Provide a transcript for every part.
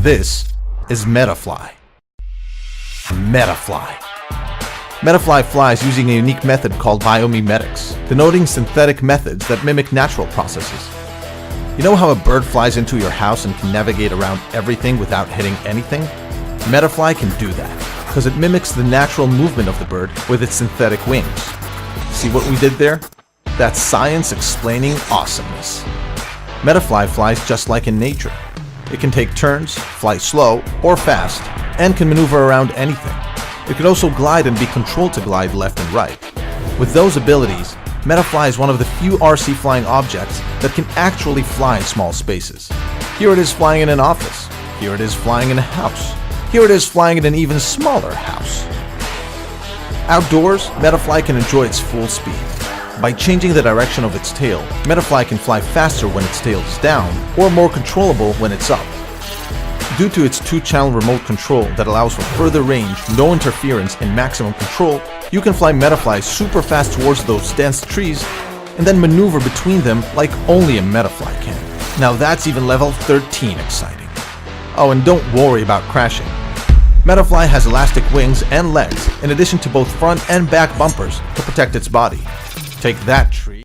This is Metafly. Metafly. Metafly flies using a unique method called biomimetics, denoting synthetic methods that mimic natural processes. You know how a bird flies into your house and can navigate around everything without hitting anything? Metafly can do that, because it mimics the natural movement of the bird with its synthetic wings. See what we did there? That's science explaining awesomeness. Metafly flies just like in nature. It can take turns, fly slow or fast, and can maneuver around anything. It can also glide and be controlled to glide left and right. With those abilities, Metafly is one of the few RC flying objects that can actually fly in small spaces. Here it is flying in an office. Here it is flying in a house. Here it is flying in an even smaller house. Outdoors, Metafly can enjoy its full speed. By changing the direction of its tail, Metafly can fly faster when its tail is down, or more controllable when it's up. Due to its 2-channel remote control that allows for further range, no interference, and maximum control, you can fly Metafly super fast towards those dense trees, and then maneuver between them like only a Metafly can. Now that's even level 13 exciting. Oh, and don't worry about crashing. Metafly has elastic wings and legs, in addition to both front and back bumpers to protect its body. Take that, tree.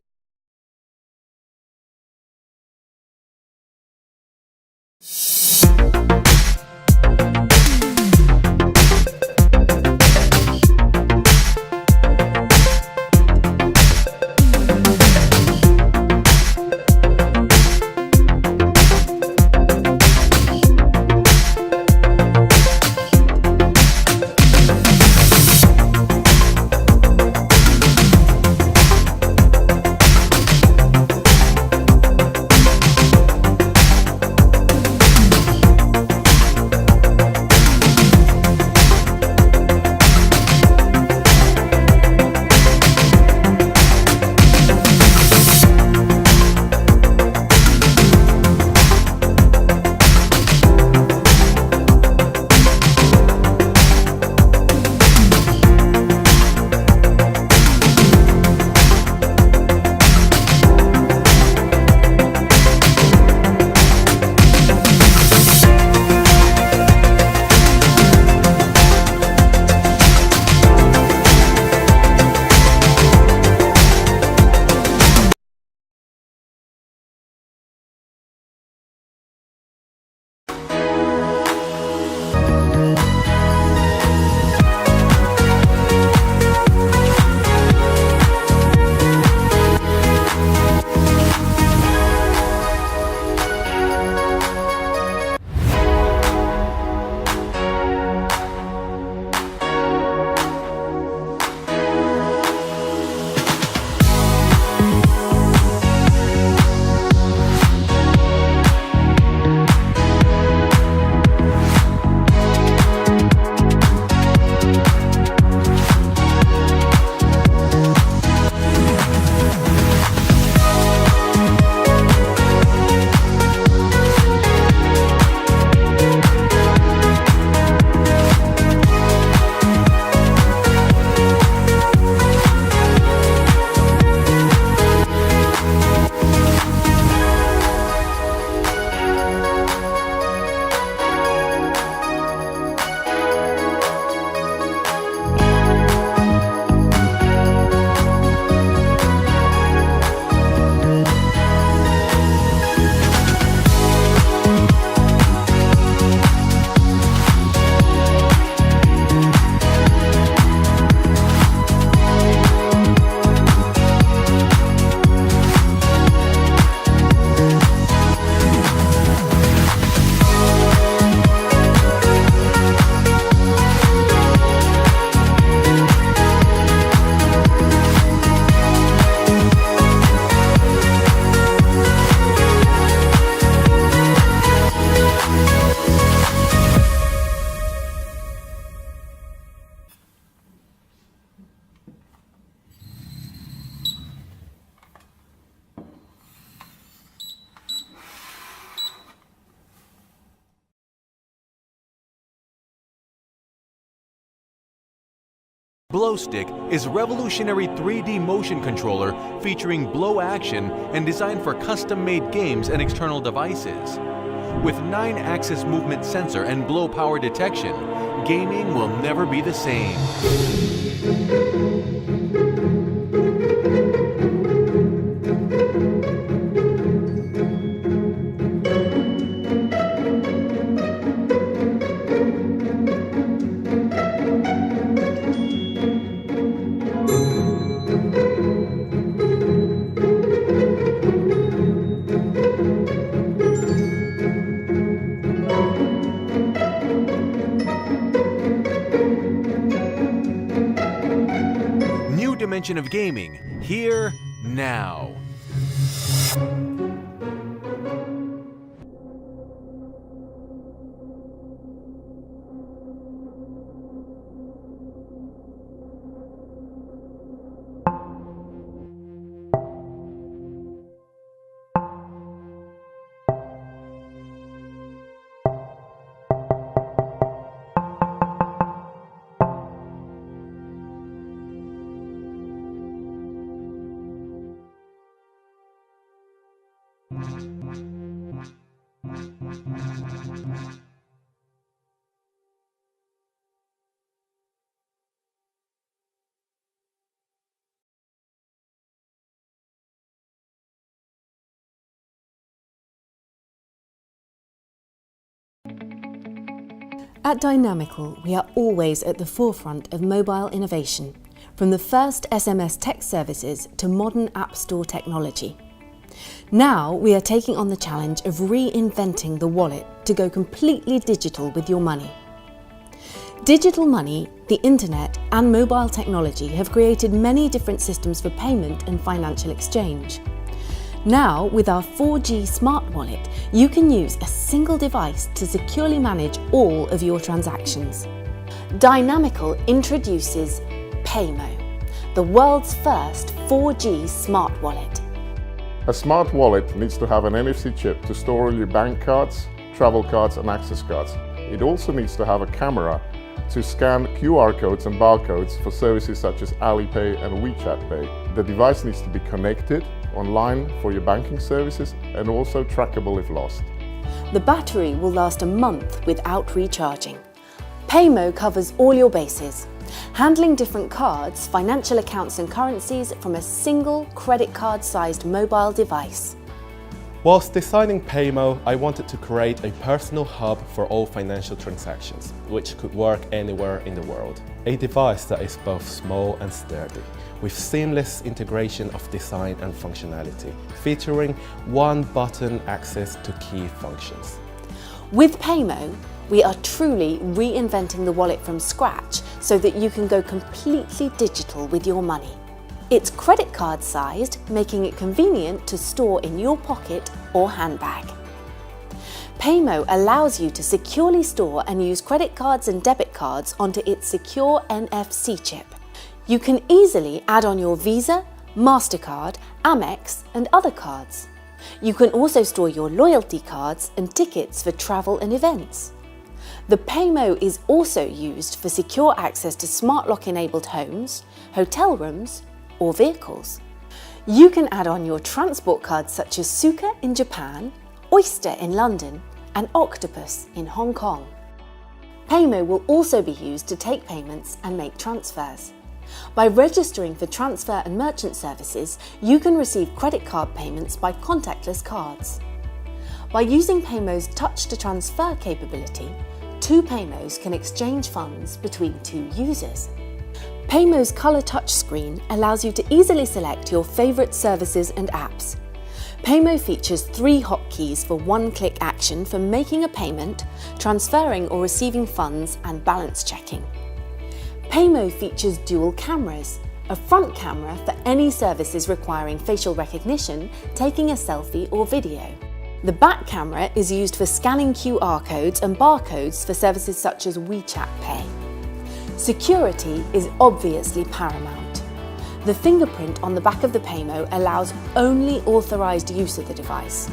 BlowStick is a revolutionary 3D motion controller featuring blow action and designed for custom-made games and external devices. With 9-axis movement sensor and blow power detection, gaming will never be the same. New dimension of gaming, here, now. At Dynamical, we are always at the forefront of mobile innovation, from the first SMS text services to modern App Store technology. Now we are taking on the challenge of reinventing the wallet to go completely digital with your money. Digital money, the internet and mobile technology have created many different systems for payment and financial exchange. Now, with our 4G Smart Wallet, you can use a single device to securely manage all of your transactions. Dynamical introduces Paymo, the world's first 4G Smart Wallet. A smart wallet needs to have an NFC chip to store all your bank cards, travel cards and access cards. It also needs to have a camera to scan QR codes and barcodes for services such as Alipay and WeChat Pay. The device needs to be connected online for your banking services and also trackable if lost. The battery will last a month without recharging. Paymo covers all your bases, handling different cards, financial accounts and currencies from a single credit card-sized mobile device. Whilst designing Paymo, I wanted to create a personal hub for all financial transactions, which could work anywhere in the world. A device that is both small and sturdy, with seamless integration of design and functionality, featuring one-button access to key functions. With Paymo, we are truly reinventing the wallet from scratch so that you can go completely digital with your money. It's credit card sized, making it convenient to store in your pocket or handbag. Paymo allows you to securely store and use credit cards and debit cards onto its secure NFC chip. You can easily add on your Visa, MasterCard, Amex and other cards. You can also store your loyalty cards and tickets for travel and events. The Paymo is also used for secure access to smart lock-enabled homes, hotel rooms or vehicles. You can add on your transport cards such as Suica in Japan, Oyster in London and Octopus in Hong Kong. Paymo will also be used to take payments and make transfers. By registering for transfer and merchant services, you can receive credit card payments by contactless cards. By using Paymo's touch-to-transfer capability, two Paymos can exchange funds between two users. Paymo's colour touchscreen allows you to easily select your favourite services and apps. Paymo features 3 hotkeys for one-click action for making a payment, transferring or receiving funds and balance checking. Paymo features dual cameras, a front camera for any services requiring facial recognition, taking a selfie or video. The back camera is used for scanning QR codes and barcodes for services such as WeChat Pay. Security is obviously paramount. The fingerprint on the back of the Paymo allows only authorised use of the device.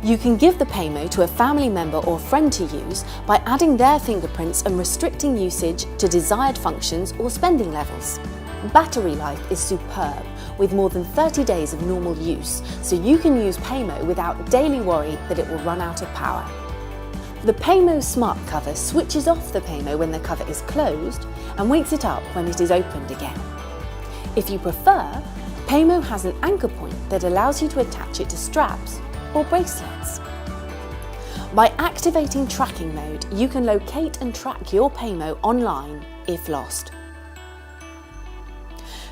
You can give the Paymo to a family member or friend to use by adding their fingerprints and restricting usage to desired functions or spending levels. Battery life is superb, with more than 30 days of normal use, so you can use Paymo without daily worry that it will run out of power. The Paymo Smart Cover switches off the Paymo when the cover is closed and wakes it up when it is opened again. If you prefer, Paymo has an anchor point that allows you to attach it to straps or bracelets. By activating tracking mode, you can locate and track your Paymo online if lost.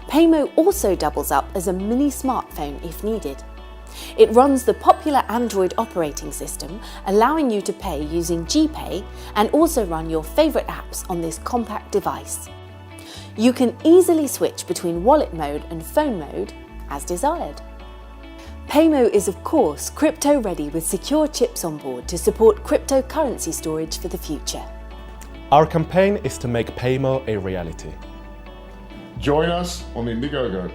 Paymo also doubles up as a mini smartphone if needed. It runs the popular Android operating system, allowing you to pay using GPay and also run your favourite apps on this compact device. You can easily switch between wallet mode and phone mode as desired. Paymo is of course crypto ready with secure chips on board to support cryptocurrency storage for the future. Our campaign is to make Paymo a reality. Join us on Indiegogo.